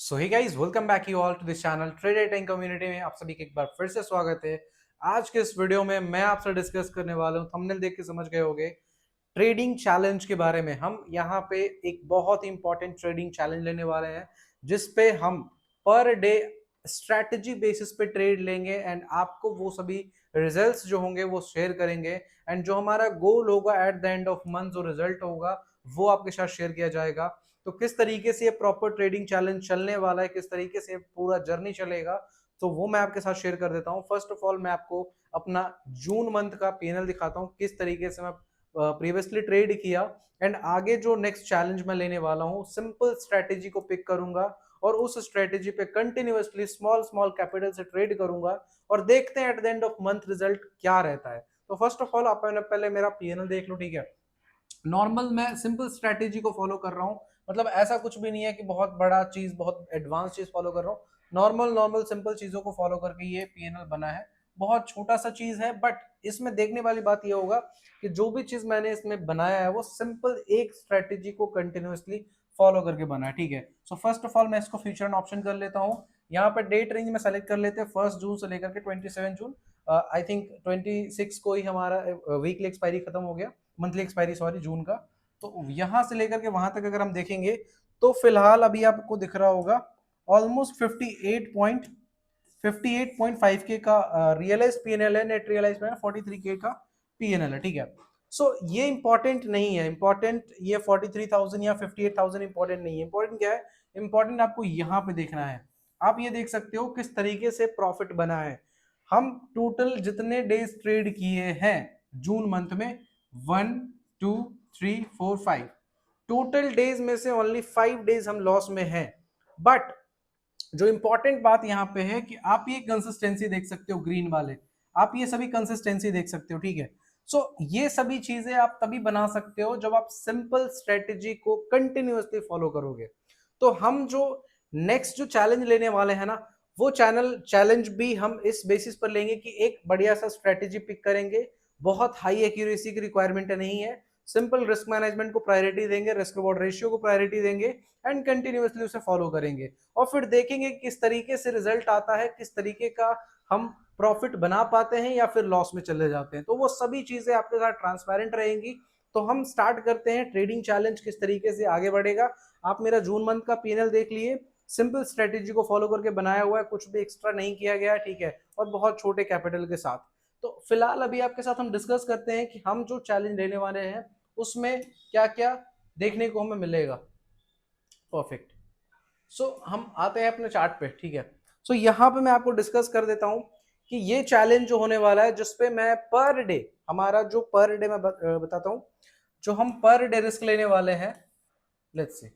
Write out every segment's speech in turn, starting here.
So hey guys, welcome back you all to this channel trade rating community में आप सभी का एक बार फिर से स्वागत है। आज के इस वीडियो में मैं आपसे डिस्कस करने वाला हूं, थंबनेल देख के समझ गए होंगे, ट्रेडिंग चैलेंज के बारे में। हम यहाँ पे एक बहुत ही इंपॉर्टेंट ट्रेडिंग चैलेंज लेने वाले हैं जिस पे हम पर डे स्ट्रैटेजी बेसिस पे ट्रेड लेंगे एंड आपको वो सभी रिजल्ट्स जो होंगे वो शेयर करेंगे एंड जो हमारा गोल होगा at the end of month जो रिजल्ट होगा वो आपके साथ शेयर किया जाएगा। तो किस तरीके से ये प्रॉपर ट्रेडिंग चैलेंज चलने वाला है, किस तरीके से पूरा जर्नी चलेगा, तो वो मैं आपके साथ शेयर कर देता हूँ। फर्स्ट ऑफ ऑल मैं आपको अपना जून मंथ का पीएनएल दिखाता हूँ, किस तरीके से मैं प्रीवियसली ट्रेड किया एंड आगे जो नेक्स्ट चैलेंज मैं लेने वाला हूँ सिंपल स्ट्रेटेजी को पिक करूंगा और उस स्ट्रेटेजी पे कंटिन्यूअसली स्मॉल स्मॉल कैपिटल से ट्रेड करूंगा और देखते हैं at the end of month result क्या रहता है। तो फर्स्ट ऑफ ऑल आप पहले मेरा पीएनएल देख लो, ठीक है। नॉर्मल मैं सिंपल स्ट्रेटेजी को फॉलो कर रहा हूँ, मतलब ऐसा कुछ भी नहीं है कि बहुत बड़ा चीज बहुत एडवांस चीज फॉलो कर रहा हूँ। नॉर्मल नॉर्मल सिंपल चीजों को फॉलो करके ये पीएनएल बना है। बहुत छोटा सा चीज है बट इसमें देखने वाली बात ये होगा कि जो भी चीज मैंने इसमें बनाया है वो सिंपल एक स्ट्रेटेजी को कंटिन्यूअसली फॉलो करके बना है, ठीक है। सो फर्स्ट ऑफ ऑल मैं इसको फ्यूचर एंड ऑप्शन कर लेता हूँ। यहाँ पर डेट रेंज में सेलेक्ट कर लेते हैं 1 जून से लेकर के 27 जून। आई थिंक 26 को ही हमारा वीकली एक्सपायरी खत्म हो गया, मंथली एक्सपायरी सॉरी, जून का। तो यहां से लेकर के वहां तक अगर हम देखेंगे तो फिलहाल अभी आपको दिख रहा होगा ऑलमोस्ट 58.5 के का रियलाइज पीएनएल है, नेट रियलाइज में 43 के का पीएनएल है, ठीक है। सो ये इंपॉर्टेंट नहीं है, इंपॉर्टेंट ये 43,000 या 58,000 इंपॉर्टेंट नहीं है। इंपॉर्टेंट क्या है? इंपॉर्टेंट आपको यहाँ पे देखना है। आप ये देख सकते हो किस तरीके से प्रॉफिट बना है। हम टोटल जितने डेज ट्रेड किए हैं जून मंथ में, 1 2 3 4 5, टोटल डेज में से ओनली 5 डेज हम लॉस में हैं। बट जो इंपॉर्टेंट बात यहाँ पे है कि आप ये कंसिस्टेंसी देख सकते हो, ग्रीन वाले आप ये सभी कंसिस्टेंसी देख सकते हो, ठीक है। सो ये सभी चीजें आप तभी बना सकते हो जब आप सिंपल स्ट्रेटेजी को कंटिन्यूअसली फॉलो करोगे। तो हम जो नेक्स्ट जो चैलेंज लेने वाले हैं ना, वो चैलेंज भी हम इस बेसिस पर लेंगे कि एक बढ़िया सा स्ट्रेटेजी पिक करेंगे। बहुत हाई एक्यूरेसी की रिक्वायरमेंट नहीं है, सिंपल रिस्क मैनेजमेंट को प्रायोरिटी देंगे, रिस्क रिवॉर्ड रेशियो को प्रायोरिटी देंगे एंड कंटिन्यूअसली उसे फॉलो करेंगे और फिर देखेंगे किस तरीके से रिजल्ट आता है, किस तरीके का हम प्रॉफिट बना पाते हैं या फिर लॉस में चले जाते हैं। तो वो सभी चीजें आपके साथ ट्रांसपेरेंट रहेंगी। तो हम स्टार्ट करते हैं ट्रेडिंग चैलेंज किस तरीके से आगे बढ़ेगा। आप मेरा जून मंथ का पीएनएल देख लिए, सिंपल स्ट्रेटेजी को फॉलो करके बनाया हुआ है, कुछ भी एक्स्ट्रा नहीं किया गया है, ठीक है, और बहुत छोटे कैपिटल के साथ। तो फिलहाल अभी आपके साथ हम डिस्कस करते हैं कि हम जो चैलेंज लेने वाले हैं उसमें क्या क्या देखने को हमें मिलेगा। परफेक्ट। सो हम आते हैं अपने चार्ट पे, ठीक है। सो यहाँ पे मैं आपको डिस्कस कर देता हूँ कि ये चैलेंज जो होने वाला है जिसपे मैं पर डे, हमारा जो पर डे मैं बताता हूँ, जो हम पर डे रिस्क लेने वाले हैं। लेट्स सी,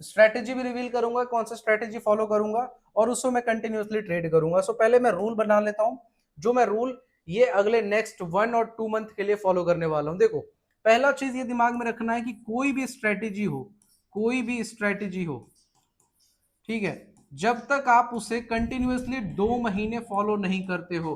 स्ट्रेटेजी भी रिवील करूंगा, कौन सा स्ट्रेटेजी फॉलो करूंगा और उसको मैं कंटिन्यूअसली ट्रेड करूंगा। सो पहले मैं रूल बना लेता हूं, जो मैं रूल ये अगले नेक्स्ट 1 और 2 मंथ के लिए फॉलो करने वाला हूं। देखो, पहला चीज ये दिमाग में रखना है कि कोई भी स्ट्रेटेजी हो, कोई भी स्ट्रेटेजी हो, ठीक है, जब तक आप उसे कंटिन्यूअसली 2 महीने फॉलो नहीं करते हो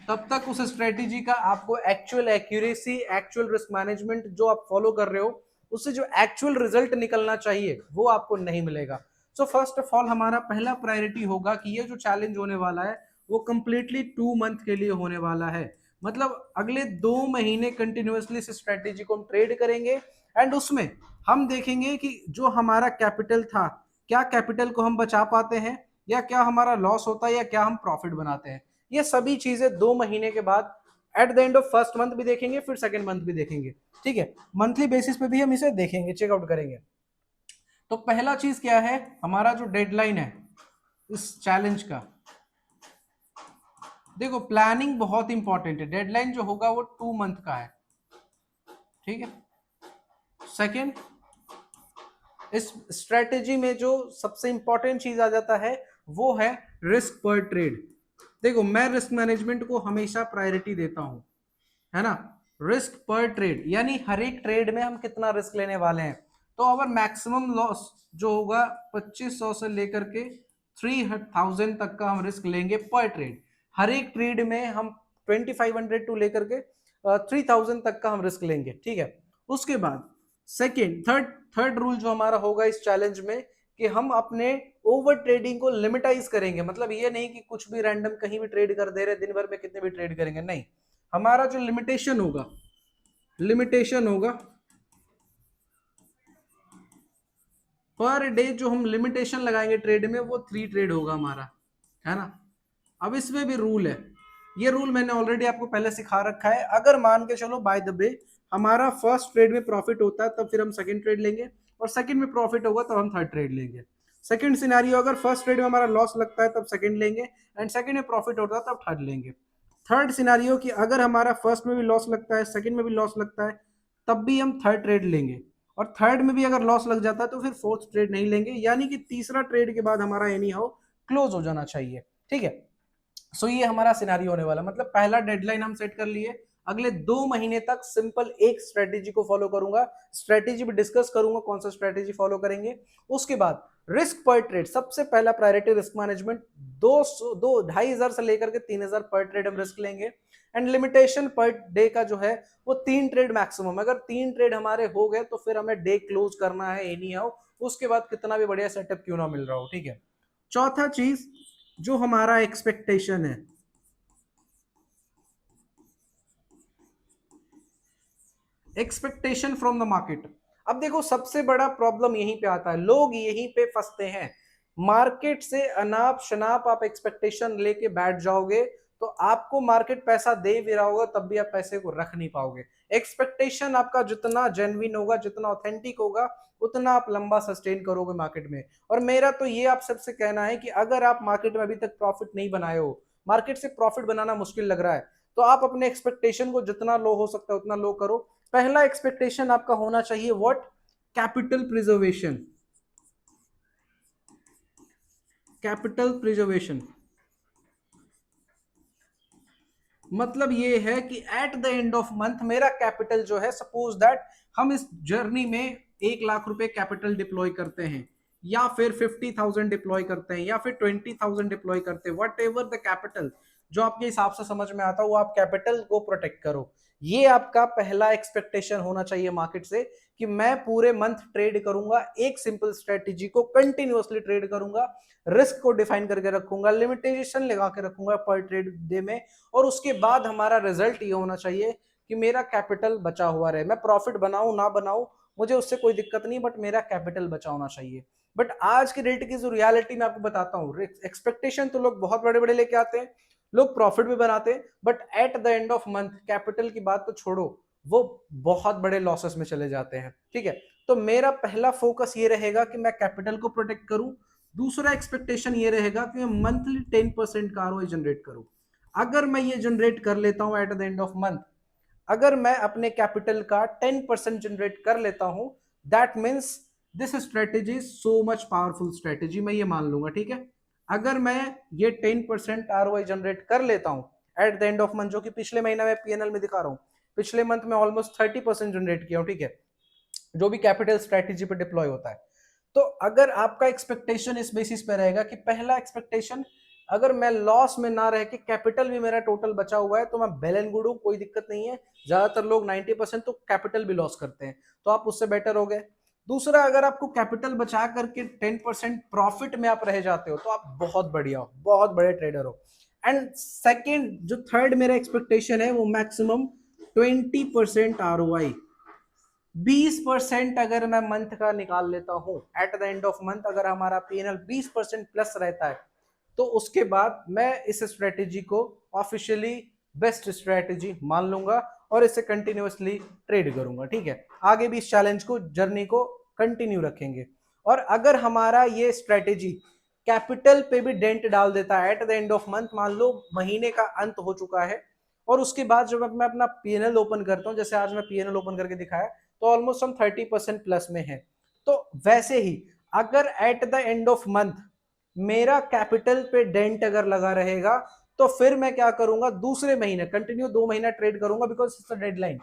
तब तक उस स्ट्रेटेजी का आपको actual accuracy, actual risk management जो आप फॉलो कर रहे हो उससे जो एक्चुअल रिजल्ट निकलना चाहिए वो आपको नहीं मिलेगा। सो फर्स्ट ऑफ ऑल हमारा पहला प्रायोरिटी होगा कि ये जो चैलेंज होने वाला है वो कंप्लीटली 2 मंथ के लिए होने वाला है। मतलब अगले 2 महीने कंटिन्यूअसली इस स्ट्रेटेजी को हम ट्रेड करेंगे एंड उसमें हम देखेंगे कि जो हमारा कैपिटल था, क्या कैपिटल को हम बचा पाते हैं या क्या हमारा लॉस होता है या क्या हम प्रॉफिट बनाते हैं। ये सभी चीजें 2 महीने के बाद at the end of first month भी देखेंगे, फिर सेकेंड मंथ भी देखेंगे, ठीक है। मंथली बेसिस पे भी हम इसे देखेंगे, चेकआउट करेंगे। तो पहला चीज क्या है, हमारा जो डेडलाइन है इस चैलेंज का, देखो प्लानिंग बहुत इंपॉर्टेंट है। डेडलाइन जो होगा वो 2 मंथ का है, ठीक है। सेकेंड, इस स्ट्रेटेजी में जो सबसे इंपॉर्टेंट चीज आ जाता है वो है रिस्क पर ट्रेड। देखो मैं रिस्क मैनेजमेंट को हमेशा प्रायोरिटी देता हूं, है ना। रिस्क पर ट्रेड यानी हर एक ट्रेड में हम कितना रिस्क लेने वाले हैं। तो अवर मैक्सिमम लॉस जो होगा 2500 से लेकर के 3000 तक का हम रिस्क लेंगे पर ट्रेड। हर एक ट्रेड में हम 2500 टू लेकर के 3000 तक का हम रिस्क लेंगे, ठीक है। उसके बाद सेकेंड थर्ड थर्ड रूल जो हमारा होगा इस चैलेंज में कि हम अपने ओवर ट्रेडिंग को लिमिटाइज करेंगे। मतलब ये नहीं कि कुछ भी रैंडम कहीं भी ट्रेड कर दे रहे, दिन भर में कितने भी ट्रेड करेंगे, नहीं। हमारा जो लिमिटेशन होगा पर डे, जो हम लिमिटेशन लगाएंगे ट्रेड में, वो 3 ट्रेड होगा हमारा, है ना। अब इसमें भी रूल है, ये रूल मैंने ऑलरेडी आपको पहले सिखा रखा है। अगर मान के चलो बाय द वे हमारा फर्स्ट ट्रेड में प्रॉफिट होता है, तब फिर हम सेकंड ट्रेड लेंगे, और सेकंड में प्रॉफिट होगा तब हम थर्ड ट्रेड लेंगे। सेकंड सिनेरियो, अगर फर्स्ट ट्रेड में हमारा लॉस लगता है तब सेकंड लेंगे, एंड सेकंड में प्रॉफिट होता है तब थर्ड लेंगे। थर्ड सिनेरियो कि अगर हमारा फर्स्ट में भी लॉस लगता है, सेकंड में भी लॉस लगता है, तब भी हम थर्ड ट्रेड लेंगे, और थर्ड में भी अगर लॉस लग जाता है तो फिर फोर्थ ट्रेड नहीं लेंगे। यानी कि तीसरा ट्रेड के बाद हमारा एनी हाउ क्लोज हो जाना चाहिए, ठीक है। सो ये हमारा सिनारियो होने वाला, मतलब पहला डेडलाइन हम सेट कर लिए, अगले 2 महीने तक सिंपल एक स्ट्रेटेजी को फॉलो करूंगा। स्ट्रेटेजी भी डिस्कस करूंगा कौन सा स्ट्रेटेजी फॉलो करेंगे। उसके बाद रिस्क पर ट्रेड, सबसे पहला प्रायोरिटी रिस्क मैनेजमेंट। 2,500 से लेकर के 3,000 पर ट्रेड हम रिस्क लेंगे। एंड लिमिटेशन पर डे का जो है वो 3 ट्रेड मैक्सिमम। अगर 3 ट्रेड हमारे हो गए तो फिर हमें डे क्लोज करना है एनी हाउ, उसके बाद कितना भी बढ़िया सेटअप क्यों ना मिल रहा हो, ठीक है। चौथा चीज जो हमारा एक्सपेक्टेशन है, एक्सपेक्टेशन फ्रॉम द मार्केट। अब देखो सबसे बड़ा प्रॉब्लम यहीं पे आता है, लोग यहीं पे फंसते हैं। मार्केट से अनाप शनाप आप एक्सपेक्टेशन लेके बैठ जाओगे तो आपको मार्केट पैसा दे भी रहा होगा तब भी आप पैसे को रख नहीं पाओगे। एक्सपेक्टेशन आपका जितना जेन्युइन होगा, जितना ऑथेंटिक होगा, उतना आप लंबा सस्टेन करोगे मार्केट में। और मेरा तो ये आप सबसे कहना है कि अगर आप मार्केट में अभी तक प्रॉफिट नहीं बनाए हो, मार्केट से प्रॉफिट बनाना मुश्किल लग रहा है, तो आप अपने एक्सपेक्टेशन को जितना लो हो सकता है उतना लो करो। पहला एक्सपेक्टेशन आपका होना चाहिए what? Capital preservation. Capital preservation मतलब ये है कि at the end of month मेरा कैपिटल जो है, सपोज दैट हम इस जर्नी में 1 लाख रुपए कैपिटल डिप्लॉय करते हैं, या फिर 50,000 डिप्लॉय करते हैं, या फिर 20,000 डिप्लॉय करते हैं, वट एवर द कैपिटल जो आपके हिसाब से समझ में आता है, वो आप कैपिटल को प्रोटेक्ट करो। ये आपका पहला एक्सपेक्टेशन होना चाहिए मार्केट से, कि मैं पूरे मंथ ट्रेड करूंगा, एक सिंपल स्ट्रेटेजी को कंटिन्यूअसली ट्रेड करूंगा, रिस्क को डिफाइन करके रखूंगा, लिमिटेशन लगा के रखूंगा पर ट्रेड डे में, और उसके बाद हमारा रिजल्ट ये होना चाहिए कि मेरा कैपिटल बचा हुआ रहे। मैं प्रॉफिट बनाऊं ना बनाऊं मुझे उससे कोई दिक्कत नहीं, बट मेरा कैपिटल बचा होना चाहिए। बट आज की डेट की जो रियलिटी मैं आपको बताता हूँ, एक्सपेक्टेशन तो लोग बहुत बड़े बड़े लेके आते हैं, लोग प्रॉफिट भी बनाते हैं, but at the end of month capital की बात तो छोड़ो, वो बहुत बड़े लॉसेस में चले जाते हैं, ठीक है। तो मेरा पहला फोकस ये रहेगा कि मैं कैपिटल को प्रोटेक्ट करूं। दूसरा एक्सपेक्टेशन ये रहेगा कि मैं मंथली 10% का आरओआई जनरेट करूं। अगर मैं ये जनरेट कर लेता हूं at the end of month, अगर मैं अपने कैपिटल का 10% जनरेट कर लेता हूं, that means this strategy is so much powerful strategy, मैं ये मान लूंगा, ठीक है। अगर मैं ये 10% आरओआई जनरेट कर लेता हूं at the end of month, जो कि पिछले महीना में पीएनएल में दिखा रहा हूं, पिछले मंथ में ऑलमोस्ट 30% जनरेट किया हूं, ठीक है, जो भी कैपिटल स्ट्रेटेजी पे डिप्लॉय होता है। तो अगर आपका एक्सपेक्टेशन इस बेसिस पे रहेगा कि पहला एक्सपेक्टेशन, अगर मैं लॉस में ना रह के कैपिटल भी मेरा टोटल बचा हुआ है तो मैं वेल एंड गुड हूं, कोई दिक्कत नहीं है। ज्यादातर लोग 90% तो कैपिटल भी लॉस करते हैं, तो आप उससे बेटर हो गए। दूसरा, अगर आपको कैपिटल बचा करके 10% प्रॉफिट में आप रह जाते हो तो आप बहुत बढ़िया हो, बहुत बड़े ट्रेडर हो। एंड सेकेंड, जो थर्ड मेरा एक्सपेक्टेशन है वो मैक्सिमम 20% आरओआई। 20% अगर मैं मंथ का निकाल लेता हूं at the end of month, अगर हमारा पीएनएल 20% प्लस रहता है, तो उसके बाद मैं इस स्ट्रेटेजी को ऑफिशियली बेस्ट स्ट्रेटेजी मान लूंगा और इसे कंटिन्यूअसली ट्रेड करूंगा, ठीक है। आगे भी इस चैलेंज को, जर्नी को कंटिन्यू रखेंगे। और अगर हमारा ये स्ट्रेटेजी कैपिटल पे भी डेंट डाल देता है at the end of month, मान लो महीने का अंत हो चुका है, और उसके बाद जब मैं अपना पीएनएल ओपन करता हूं, जैसे आज मैं पीएनएल ओपन करके दिखाया, तो ऑलमोस्ट हम 30% प्लस में है। तो वैसे ही अगर at the end of month मेरा कैपिटल पे डेंट अगर लगा रहेगा, तो फिर मैं क्या करूंगा, दूसरे महीने कंटिन्यू 2 महीना ट्रेड करूंगा, बिकॉज इट्स डेडलाइन।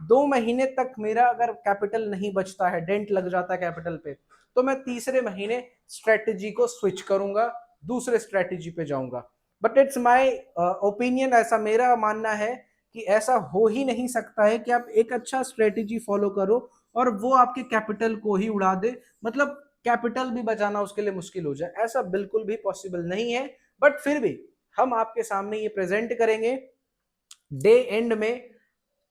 2 महीने तक मेरा अगर कैपिटल नहीं बचता है, डेंट लग जाता है कैपिटल पे, तो मैं तीसरे महीने स्ट्रेटेजी को स्विच करूंगा, दूसरे स्ट्रेटेजी पे जाऊंगा। बट इट्स माय ओपिनियन, ऐसा मेरा मानना है कि ऐसा हो ही नहीं सकता है कि आप एक अच्छा स्ट्रेटेजी फॉलो करो और वो आपके कैपिटल को ही उड़ा दे। मतलब कैपिटल भी बचाना उसके लिए मुश्किल हो जाए, ऐसा बिल्कुल भी पॉसिबल नहीं है। बट फिर भी हम आपके सामने ये प्रेजेंट करेंगे डे एंड में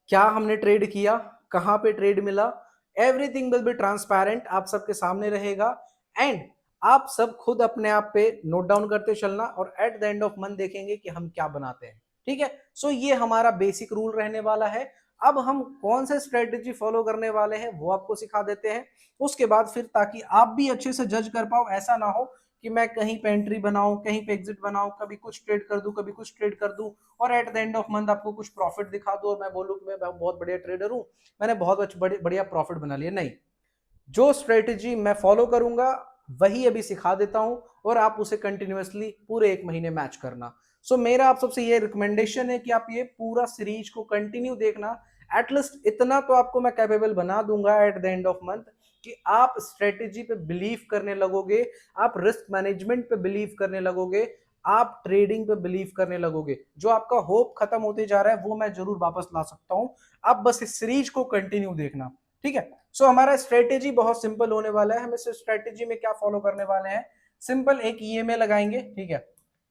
क्या हमने ट्रेड किया, कहां पे ट्रेड मिला, एवरीथिंग विल बी ट्रांसपेरेंट, आप सबके सामने रहेगा। एंड आप सब खुद अपने आप पे नोट डाउन करते चलना और at the end of month देखेंगे कि हम क्या बनाते हैं। ठीक है, सो ये हमारा बेसिक रूल रहने वाला है। अब हम कौन से स्ट्रेटेजी फॉलो करने वाले हैं वो आपको सिखा देते हैं। उसके बाद फिर ताकि आप भी अच्छे से जज कर पाओ, ऐसा ना हो कि मैं कहीं पे एंट्री बनाऊं, कहीं पे एग्जिट बनाऊं, कभी कुछ ट्रेड कर दूं, कभी कुछ ट्रेड कर दूं और at the end of month आपको कुछ प्रॉफिट दिखा दूं और मैं बोलूं कि मैं बहुत बढ़िया ट्रेडर हूं, मैंने बहुत बढ़िया प्रॉफिट बना लिया। नहीं, जो स्ट्रेटेजी मैं फॉलो करूंगा वही अभी सिखा देता हूं और आप उसे कंटिन्यूअसली पूरे 1 महीने मैच करना। सो मेरा आप सबसे ये रिकमेंडेशन है कि आप ये पूरा सीरीज को कंटिन्यू देखना। एटलीस्ट इतना तो आपको मैं कैपेबल बना दूंगा at the end of month कि आप स्ट्रेटेजी पे बिलीव करने लगोगे, आप रिस्क मैनेजमेंट पे बिलीव करने लगोगे, आप ट्रेडिंग पे बिलीव करने लगोगे। जो आपका होप खत्म होते जा रहा है वो मैं जरूर वापस ला सकता हूं, आप बस इस सीरीज को कंटिन्यू देखना। ठीक है, सो हमारा स्ट्रेटेजी बहुत सिंपल होने वाला है। हम इस स्ट्रेटेजी में क्या फॉलो करने वाले हैं, सिंपल एक ईएमए लगाएंगे। ठीक है,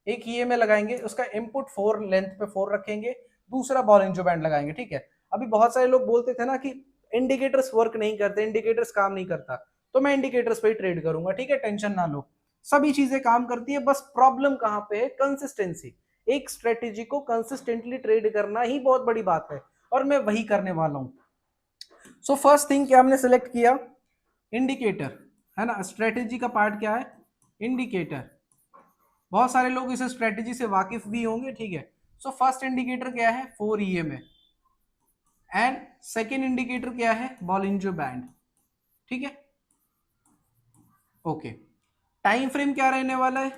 एक ईएमए लगाएंगे, उसका इनपुट 4 लेंथ पे 4 रखेंगे, दूसरा बॉलिंजो बैंड लगाएंगे। ठीक है, अभी बहुत सारे लोग बोलते थे ना कि इंडिकेटर्स वर्क नहीं करते, इंडिकेटर्स काम नहीं करता, तो मैं इंडिकेटर्स पे ही ट्रेड करूंगा। ठीक है, टेंशन ना लो, सभी चीजें काम करती है, बस प्रॉब्लम कहां पे है, कंसिस्टेंसी। एक स्ट्रेटेजी को कंसिस्टेंटली ट्रेड करना ही बहुत बड़ी बात है और मैं वही करने वाला हूं। सो फर्स्ट थिंग क्या हमने सेलेक्ट किया, इंडिकेटर, है ना। स्ट्रेटेजी का पार्ट क्या है, इंडिकेटर। बहुत सारे लोग इस स्ट्रेटेजी से वाकिफ भी होंगे। ठीक है, सो फर्स्ट इंडिकेटर क्या है, 4 ईएमए एंड सेकेंड इंडिकेटर क्या है, बॉलिंजो बैंड। ठीक है, ओके। टाइम फ्रेम क्या रहने वाला है,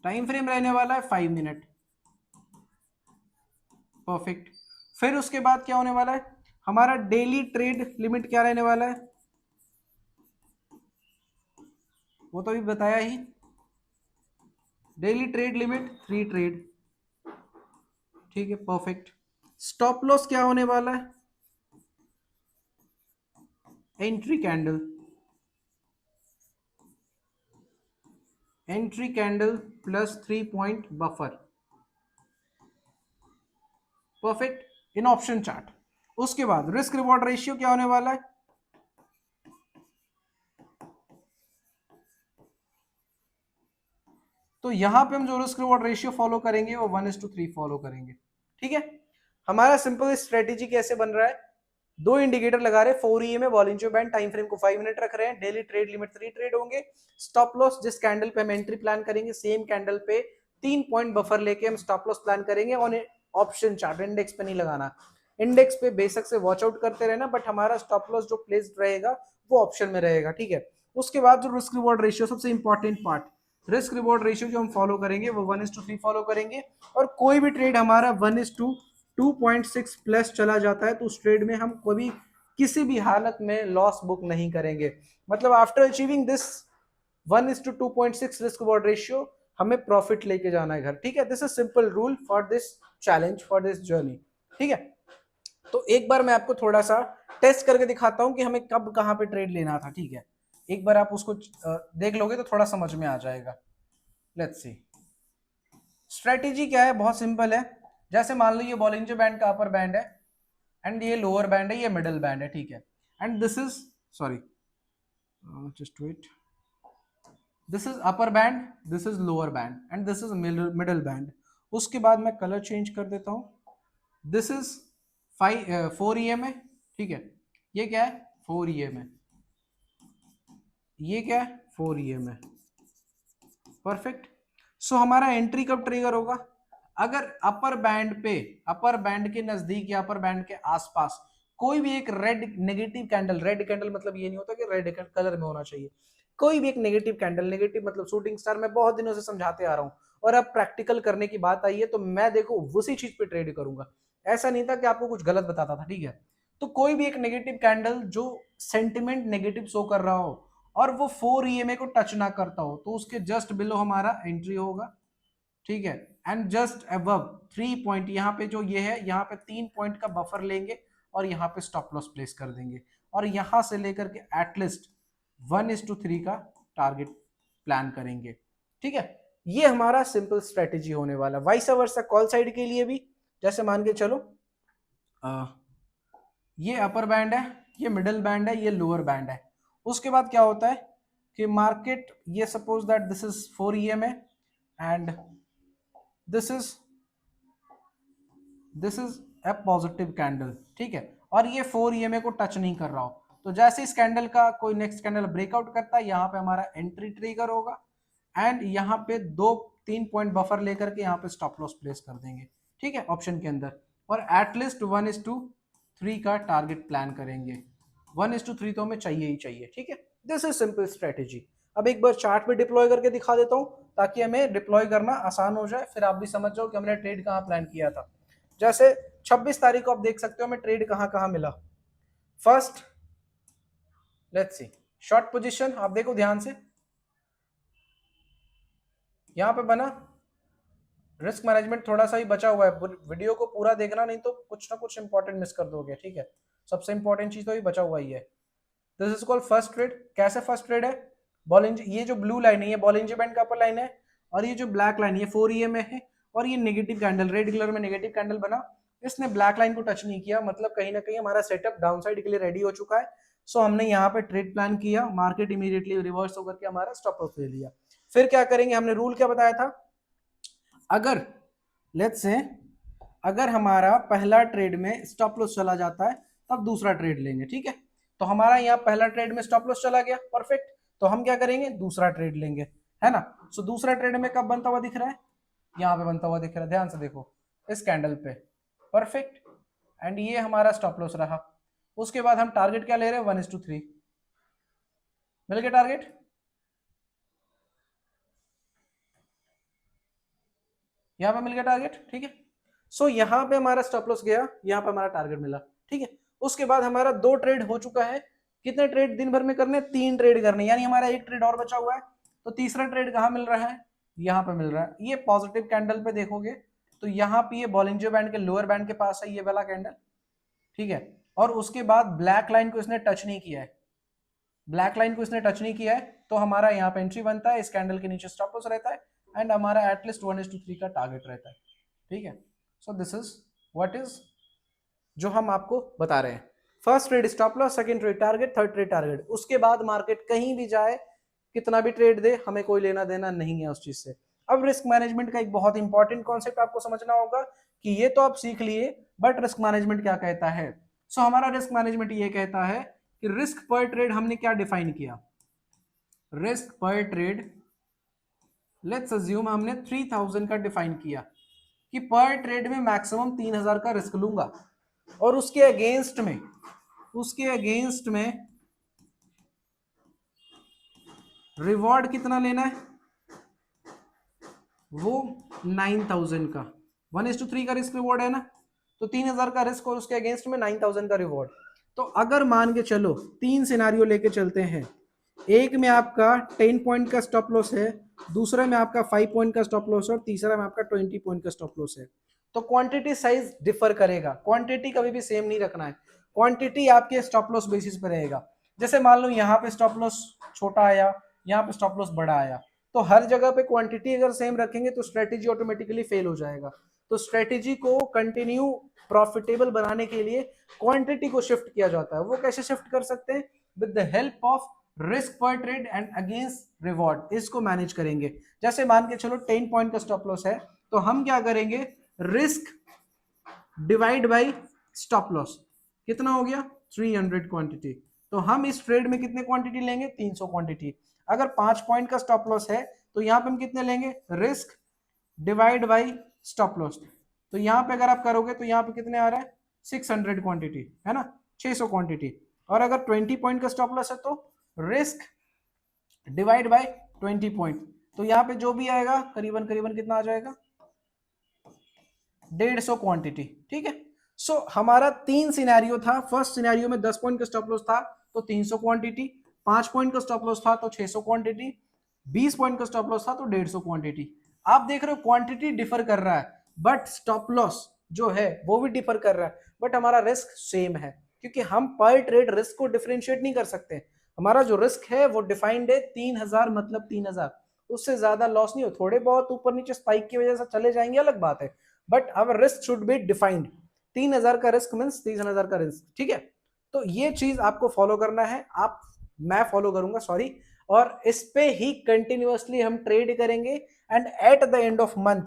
टाइम फ्रेम रहने वाला है 5 मिनट। परफेक्ट। फिर उसके बाद क्या होने वाला है, हमारा डेली ट्रेड लिमिट क्या रहने वाला है, वो तो अभी बताया ही, डेली ट्रेड लिमिट 3 ट्रेड। ठीक है, परफेक्ट। स्टॉप लॉस क्या होने वाला है, entry candle, entry candle plus 3 point buffer. Perfect, in option chart. उसके बाद रिस्क रिवॉर्ड रेशियो क्या होने वाला है, तो यहां पे हम जो रिस्क रिवॉर्ड रेशियो फॉलो करेंगे वो 1:3 फॉलो करेंगे। ठीक है, हमारा सिंपल स्ट्रेटेजी कैसे बन रहा है, दो इंडिकेटर लगा रहे हैं, 4 ईएमए, बॉलिंजो बैंड, टाइम फ्रेम को 5 मिनट रख रहे हैं, डेली ट्रेड लिमिट 3 ट्रेड होंगे, स्टॉप लॉस जिस कैंडल पे हम एंट्री प्लान करेंगे सेम कैंडल पे 3 पॉइंट बफर लेके हम स्टॉप लॉस प्लान करेंगे ऑन ऑप्शन चार्ट, इंडेक्स पे नहीं लगाना। इंडेक्स पे बेशक से वॉच आउट करते रहना, बट हमारा स्टॉप लॉस जो प्लेस्ड रहेगा वो ऑप्शन में रहेगा। ठीक है, उसके बाद जो रिस्क रिवॉर्ड रेशियो, सबसे important part, risk reward ratio जो हम फॉलो करेंगे वो 1:3 फॉलो करेंगे। और कोई भी ट्रेड हमारा 1:2.6 प्लस चला जाता है तो उस ट्रेड में हम कभी किसी भी हालत में लॉस बुक नहीं करेंगे। मतलब after achieving this 1:2.6 risk reward ratio हमें प्रॉफिट लेके जाना है घर। ठीक है, this is simple rule for this challenge, for this journey. ठीक है, तो एक बार मैं आपको थोड़ा सा टेस्ट करके दिखाता हूं कि हमें कब कहां पे ट्रेड लेना था। ठीक है, एक बार आप उसको देख लोगे तो थोड़ा समझ में आ जाएगा। लेट्स सी, स्ट्रेटेजी क्या है, बहुत सिंपल है। जैसे मान लो ये बॉलिंजर बैंड का अपर बैंड है एंड ये लोअर बैंड है, ये मिडल बैंड है। ठीक है, and this is, sorry just wait, this is upper band, this is lower band and this is middle band. उसके बाद मैं कलर चेंज कर देता हूं, दिस इज 4 ईएमए। ठीक है, ये क्या है, 4 ईएमए, ये क्या है, 4 ईएमए। परफेक्ट। सो हमारा एंट्री कब ट्रिगर होगा, अगर अपर बैंड पे, अपर बैंड के नजदीक या अपर बैंड के आसपास कोई भी एक red negative candle, red candle मतलब ये नहीं होता कि रेड कलर में होना चाहिए, कोई भी एक नेगेटिव कैंडल, नेगेटिव मतलब शूटिंग स्टार, मैं बहुत दिनों से समझाते आ रहा हूं और अब प्रैक्टिकल करने की बात आई है तो मैं देखो उसी चीज पे ट्रेड करूंगा। ऐसा नहीं था कि आपको कुछ गलत बताता था। ठीक है, तो कोई भी एक नेगेटिव कैंडल जो सेंटिमेंट नेगेटिव शो कर रहा हो और वो 4 ईएमए को टच ना करता हो तो उसके जस्ट बिलो हमारा एंट्री होगा। ठीक है, एंड जस्ट अबव 3 पॉइंट, यहाँ पे जो ये है, यहाँ पे 3 पॉइंट का बफर लेंगे और यहाँ पे स्टॉप लॉस प्लेस कर देंगे। और यहां से लेकर के एटलीस्ट 1:3 का टारगेट प्लान करेंगे। ठीक है, ये हमारा सिंपल स्ट्रेटेजी होने वाला। वाइस वर्सा कॉल साइड के लिए भी जैसे मान के चलो ये अपर बैंड है, ये मिडिल बैंड है, ये लोअर बैंड है। उसके बाद क्या होता है कि मार्केट, ये suppose that this is 4 EMA and this is a positive candle. ठीक है, और ये 4 EMA को टच नहीं कर रहा हो, तो जैसे इस कैंडल का कोई नेक्स्ट कैंडल ब्रेकआउट करता है, यहाँ पे हमारा एंट्री ट्रिगर होगा एंड यहाँ पे 2-3 पॉइंट बफर लेकर के यहाँ पे स्टॉप लॉस प्लेस कर देंगे। ठीक है, ऑप्शन के अंदर, और एटलीस्ट 1:3 का टारगेट प्लान करेंगे। 1:3 तो हमें चाहिए ही चाहिए। ठीक है, दिस इज सिंपल स्ट्रेटेजी। अब एक बार चार्ट पे डिप्लॉय करके दिखा देता हूं ताकि हमें डिप्लॉय करना आसान हो जाए, फिर आप भी समझ जाओ कि हमने ट्रेड कहाँ प्लान किया था। जैसे 26 तारीख को आप देख सकते हो हमें ट्रेड कहाँ कहाँ मिला। First let's see, short position आप देखो ध्यान से, यहां पे बना। रिस्क मैनेजमेंट थोड़ा सा ही बचा हुआ है, वीडियो को पूरा देखना नहीं तो कुछ ना कुछ इंपॉर्टेंट मिस कर दोगे। ठीक है, सबसे इंपॉर्टेंट चीज तो ही बचा हुआ ही है। This is called first trade. कैसे फर्स्ट ट्रेड है? बॉलिंग, ये जो ब्लू लाइन है ये बॉलिंजर बैंड का अपर लाइन है, और ये जो ब्लैक लाइन ये 4 EMA है, और ये नेगेटिव कैंडल, रेड कलर में नेगेटिव कैंडल बना, इसने ब्लैक लाइन को टच नहीं किया, मतलब कहीं ना कहीं हमारा सेटअप डाउन साइड के लिए रेडी हो चुका है। सो हमने यहाँ पे ट्रेड प्लान किया, मार्केट इमीडिएटली रिवर्स होकर के हमारा स्टॉप लॉस ले लिया। फिर क्या करेंगे, हमने रूल क्या बताया था, अगर लेट्स से अगर हमारा पहला ट्रेड में स्टॉप लॉस चला जाता है तब दूसरा ट्रेड लेंगे। ठीक है, तो हमारा यहाँ पहला ट्रेड में स्टॉप लॉस चला गया, परफेक्ट, तो हम क्या करेंगे, दूसरा ट्रेड लेंगे, है ना। सो दूसरा ट्रेड में कब बनता हुआ दिख रहा है, यहाँ पे बनता हुआ दिख रहा है, ध्यान से देखो इस कैंडल पे, परफेक्ट, एंड ये हमारा स्टॉप लॉस रहा। उसके बाद हम टारगेट क्या ले रहे हैं, 1:3, मिल गया टारगेट। यहाँ पे मिल गया टारगेट। ठीक है, सो यहाँ पे हमारा स्टॉप लॉस गया, यहाँ पे हमारा टारगेट मिला। ठीक है, उसके बाद हमारा 2 ट्रेड हो चुका है। कितने ट्रेड दिन भर में करने, 3 ट्रेड करने, यानी हमारा 1 ट्रेड और बचा हुआ है। तो तीसरा ट्रेड कहाँ मिल रहा है, यहाँ पे मिल रहा है। ये पॉजिटिव कैंडल पे देखोगे तो यहाँ पे ये बॉलिंजर बैंड के लोअर बैंड के पास है ये वाला कैंडल। ठीक है, और उसके बाद ब्लैक लाइन को इसने टच नहीं किया है, ब्लैक लाइन को इसने टच नहीं किया है, तो हमारा यहाँ पे एंट्री बनता है, इस कैंडल के नीचे स्टॉप लॉस रहता है, एंड हमारा एटलीस्ट 1:3 का टारगेट रहता है। ठीक है, so this is what is जो हम आपको बता रहे हैं। First trade stop loss, second trade target, third trade target. उसके बाद मार्केट कहीं भी जाए, कितना भी ट्रेड दे, हमें कोई लेना देना नहीं है उस चीज से। अब रिस्क मैनेजमेंट का एक बहुत इंपॉर्टेंट कॉन्सेप्ट आपको समझना होगा कि ये तो आप सीख लिए, बट रिस्क मैनेजमेंट क्या कहता है। सो हमारा रिस्क मैनेजमेंट ये कहता है कि रिस्क पर ट्रेड हमने क्या डिफाइन किया, रिस्क पर ट्रेड लेट्स अज्यूम हमने 3000 का डिफाइन किया कि पर ट्रेड में मैक्सिमम 3000 का रिस्क लूंगा, और उसके अगेंस्ट में रिवॉर्ड कितना लेना है, वो 9000 का। 1:3 का रिस्क रिवॉर्ड है ना, तो 3000 का रिस्क और उसके अगेंस्ट में 9000 का रिवॉर्ड। तो अगर मान के चलो 3 सिनारियो लेके चलते हैं, एक में आपका 10 पॉइंट का स्टॉप लॉस है, दूसरे में आपका 5 पॉइंट का स्टॉप लॉस है, और तीसरा में आपका 20 पॉइंट का स्टॉप लॉस है, तो क्वांटिटी साइज डिफर करेगा। क्वांटिटी कभी भी सेम नहीं रखना है, क्वांटिटी आपके स्टॉप लॉस बेसिस पे रहेगा। जैसे मान लो यहाँ पे स्टॉप लॉस छोटा आया, यहाँ पे स्टॉप लॉस बड़ा आया, तो हर जगह पे क्वांटिटी अगर सेम रखेंगे तो स्ट्रेटेजी ऑटोमेटिकली फेल हो जाएगा। तो स्ट्रेटेजी को कंटिन्यू प्रॉफिटेबल बनाने के लिए क्वांटिटी को शिफ्ट किया जाता है। वो कैसे शिफ्ट कर सकते हैं, with the help of risk पर ट्रेड एंड अगेंस्ट रिवॉर्ड, इसको मैनेज करेंगे। जैसे मान के चलो 10 पॉइंट का स्टॉप लॉस है, तो हम क्या करेंगे, risk divide by stop loss, कितना हो गया 300 क्वांटिटी। तो हम इस ट्रेड में कितने क्वांटिटी लेंगे, 300 क्वांटिटी। अगर 5 पॉइंट का स्टॉप लॉस है तो यहाँ पे हम कितने लेंगे, risk divide by stop loss. तो यहाँ पे अगर आप करोगे तो यहाँ पे कितने आ रहा है, 600 क्वांटिटी, है ना, 600 क्वांटिटी। और अगर 20 पॉइंट का स्टॉप लॉस है तो रिस्क डिवाइड बाय 20 पॉइंट, तो यहाँ पे जो भी आएगा करीबन करीबन कितना आ जाएगा, 150 क्वांटिटी। ठीक है, सो हमारा 3 सिनेरियो था। फर्स्ट सिनेरियो में 10 पॉइंट का स्टॉप लॉस था तो 300 क्वांटिटी, 5 पॉइंट का स्टॉप लॉस था तो 600 क्वांटिटी, 20 पॉइंट का स्टॉप लॉस था तो 150 क्वांटिटी। आप देख रहे हो क्वांटिटी डिफर कर रहा है, बट स्टॉप लॉस जो है वो भी डिफर कर रहा है, बट हमारा रिस्क सेम है। क्योंकि हम पर ट्रेड रिस्क को डिफरेंशिएट नहीं कर सकते। हमारा जो रिस्क है वो डिफाइंड है 3000 मतलब 3000, उससे ज्यादा लॉस नहीं हो। थोड़े बहुत ऊपर नीचे स्पाइक की वजह से चले जाएंगे अलग बात है, but our risk should be defined. 3000 का रिस्क मीन्स 3000 का रिस्क, ठीक है। तो ये चीज आपको फॉलो करना है, आप, मैं फॉलो करूंगा सॉरी, और इस पे ही कंटिन्यूअसली हम ट्रेड करेंगे। And at the end of month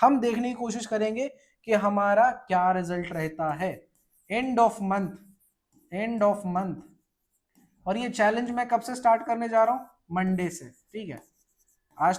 हम देखने की कोशिश करेंगे कि हमारा क्या रिजल्ट रहता है। End of month, end of month. और ये चैलेंज मैं कब से स्टार्ट करने जा रहा हूं? मंडे से, ठीक है। आज तो